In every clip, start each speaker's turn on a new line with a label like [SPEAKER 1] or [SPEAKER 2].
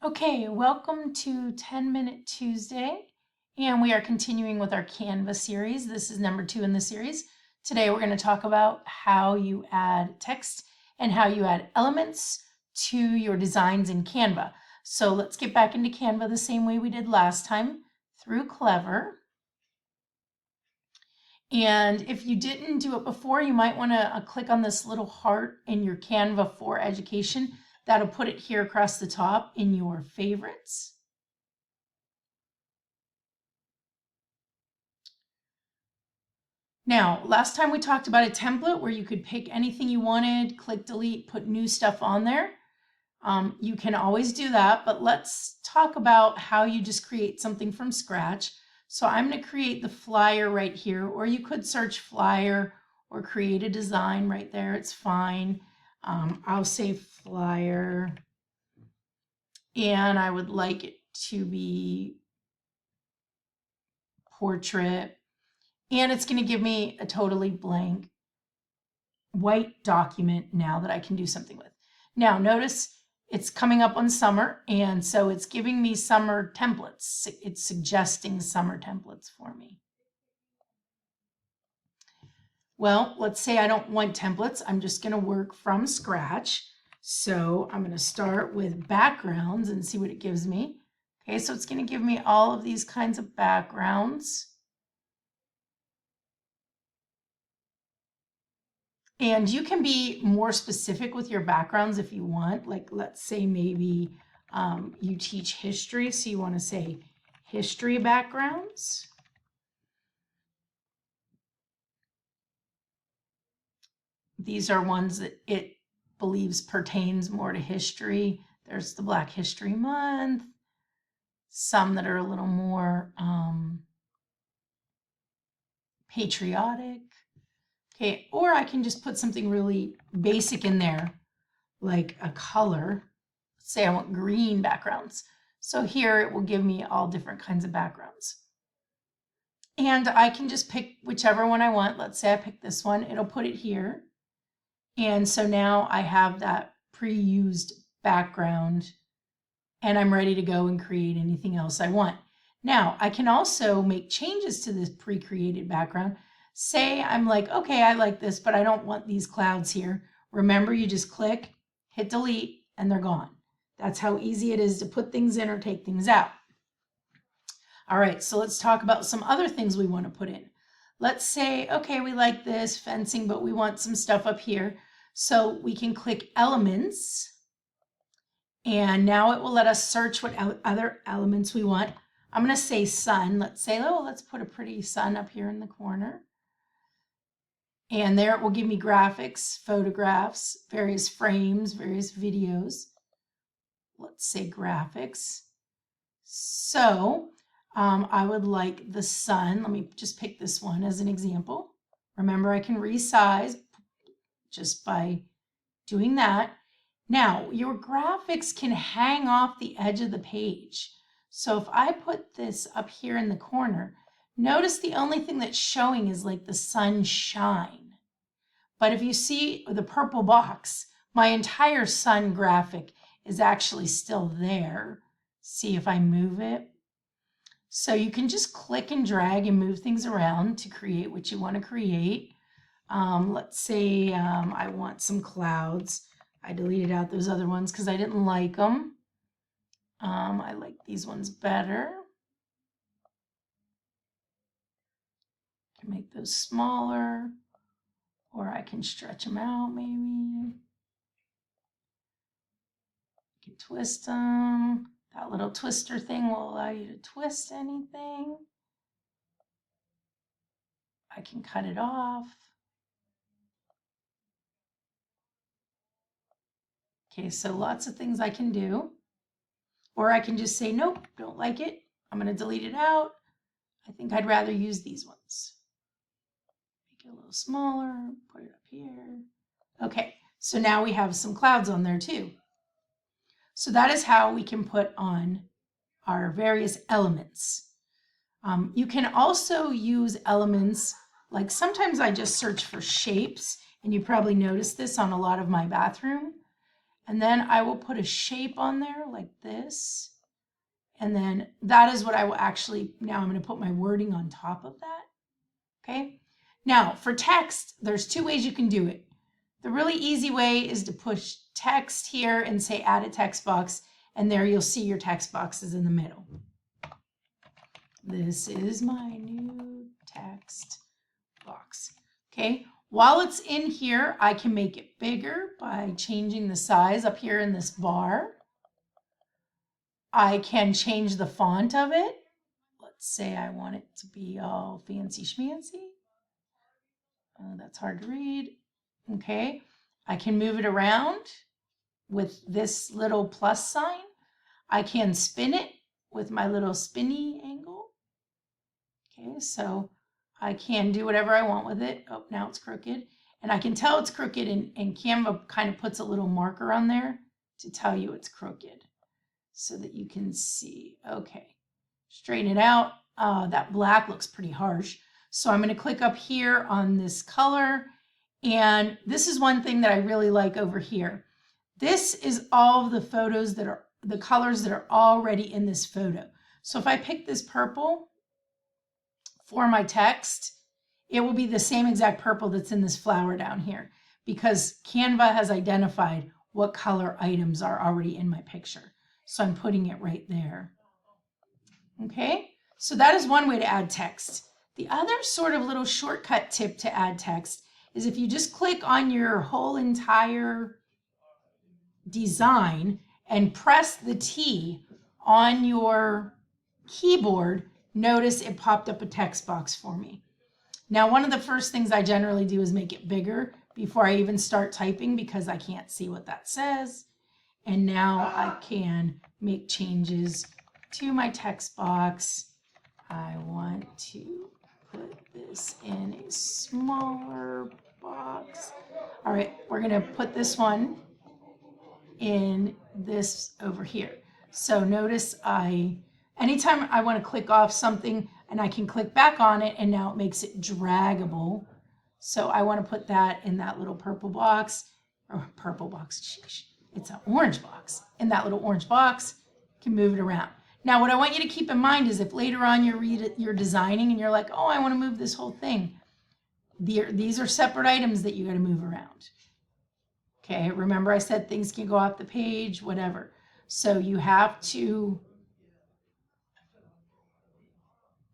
[SPEAKER 1] Okay, welcome to 10-Minute Tuesday, and we are continuing with our Canva series. This is number 2 in the series. Today we're going to talk about how you add text and how you add elements to your designs in Canva. So let's get back into Canva the same way we did last time, through Clever. And if you didn't do it before, you might want to click on this little heart in your Canva for Education. That'll put it here across the top in your favorites. Now, last time we talked about a template where you could pick anything you wanted, click delete, put new stuff on there. You can always do that, but let's talk about how you just create something from scratch. So I'm going to create the flyer right here, or you could search flyer or create a design right there. It's fine. I'll say flyer, and I would like it to be portrait, and it's going to give me a totally blank white document now that I can do something with. Now notice it's coming up on summer, and so it's giving me summer templates. It's suggesting summer templates for me. Well, let's say I don't want templates. I'm just going to work from scratch. So I'm going to start with backgrounds and see what it gives me. Okay, so it's going to give me all of these kinds of backgrounds. And you can be more specific with your backgrounds if you want. Like, let's say maybe you teach history, so you want to say history backgrounds. These are ones that it believes pertains more to history. There's the Black History Month, some that are a little more patriotic. Okay, or I can just put something really basic in there, like a color. Say I want green backgrounds. So here it will give me all different kinds of backgrounds. And I can just pick whichever one I want. Let's say I pick this one, it'll put it here. And so now I have that pre-used background and I'm ready to go and create anything else I want. Now I can also make changes to this pre-created background. Say I'm like, okay, I like this, but I don't want these clouds here. Remember, you just click, hit delete, and they're gone. That's how easy it is to put things in or take things out. All right, so let's talk about some other things we want to put in. Let's say, okay, we like this fencing, but we want some stuff up here. So we can click elements, and now it will let us search what other elements we want. I'm going to say sun. Let's say, oh, let's put a pretty sun up here in the corner. And there it will give me graphics, photographs, various frames, various videos. Let's say graphics. So I would like the sun. Let me just pick this one as an example. Remember, I can resize just by doing that. Now, your graphics can hang off the edge of the page. So if I put this up here in the corner, notice the only thing that's showing is like the sunshine. But if you see the purple box, my entire sun graphic is actually still there. See if I move it. So you can just click and drag and move things around to create what you want to create. Let's say I want some clouds. I deleted out those other ones because I didn't like them. I like these ones better. I can make those smaller, or I can stretch them out maybe. I can twist them. That little twister thing will allow you to twist anything. I can cut it off. Okay, so lots of things I can do. Or I can just say, nope, don't like it. I'm going to delete it out. I think I'd rather use these ones. Make it a little smaller, put it up here. Okay, so now we have some clouds on there too. So that is how we can put on our various elements. You can also use elements, like sometimes I just search for shapes, and you probably noticed this on a lot of my bathroom. And then I will put a shape on there like this. And then that is what I will actually, now I'm going to put my wording on top of that. Okay. Now for text, there's two ways you can do it. The really easy way is to push text here and say add a text box. And there you'll see your text boxes in the middle. This is my new text box. Okay. While it's in here, I can make it bigger by changing the size up here in this bar. I can change the font of it. Let's say I want it to be all fancy schmancy. Oh, that's hard to read. Okay. I can move it around with this little plus sign. I can spin it with my little spinny angle. Okay, so I can do whatever I want with it. Oh, now it's crooked. And I can tell it's crooked, and Canva kind of puts a little marker on there to tell you it's crooked so that you can see. Okay, straighten it out. That black looks pretty harsh. So I'm going to click up here on this color. And this is one thing that I really like over here. This is all of the photos that are, the colors that are already in this photo. So if I pick this purple for my text, it will be the same exact purple that's in this flower down here because Canva has identified what color items are already in my picture. So I'm putting it right there. Okay, so that is one way to add text. The other sort of little shortcut tip to add text is if you just click on your whole entire design and press the T on your keyboard, notice it popped up a text box for me. Now, one of the first things I generally do is make it bigger before I even start typing because I can't see what that says. And now I can make changes to my text box. I want to put this in a smaller box. All right, we're going to put this one in this over here. So notice anytime I want to click off something and I can click back on it and now it makes it draggable. So I want to put that in that little purple box, or purple box, sheesh. It's an orange box. In that little orange box, you can move it around. Now what I want you to keep in mind is if later on you're designing and you're like, oh, I want to move this whole thing. These are separate items that you got to move around. Okay, remember I said things can go off the page, whatever. So you have to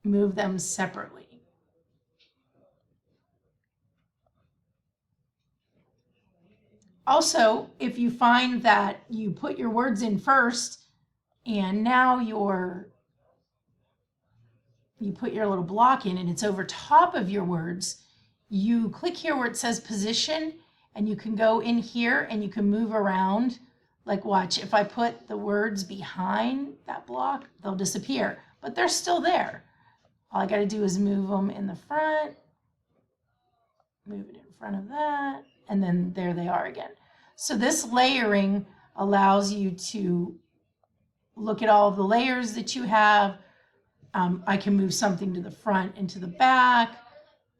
[SPEAKER 1] move them separately. Also, if you find that you put your words in first and now you put your little block in and it's over top of your words, you click here where it says position and you can go in here and you can move around. Like watch, if I put the words behind that block, they'll disappear, but they're still there. All I got to do is move them in the front, move it in front of that, and then there they are again. So this layering allows you to look at all of the layers that you have. I can move something to the front and to the back.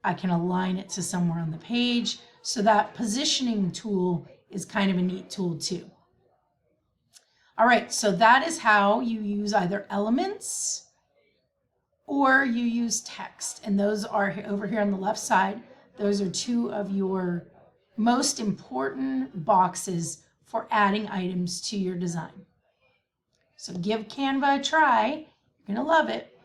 [SPEAKER 1] I can align it to somewhere on the page. So that positioning tool is kind of a neat tool too. All right, so that is how you use either elements or you use text. And those are over here on the left side. Those are two of your most important boxes for adding items to your design. So give Canva a try. You're going to love it.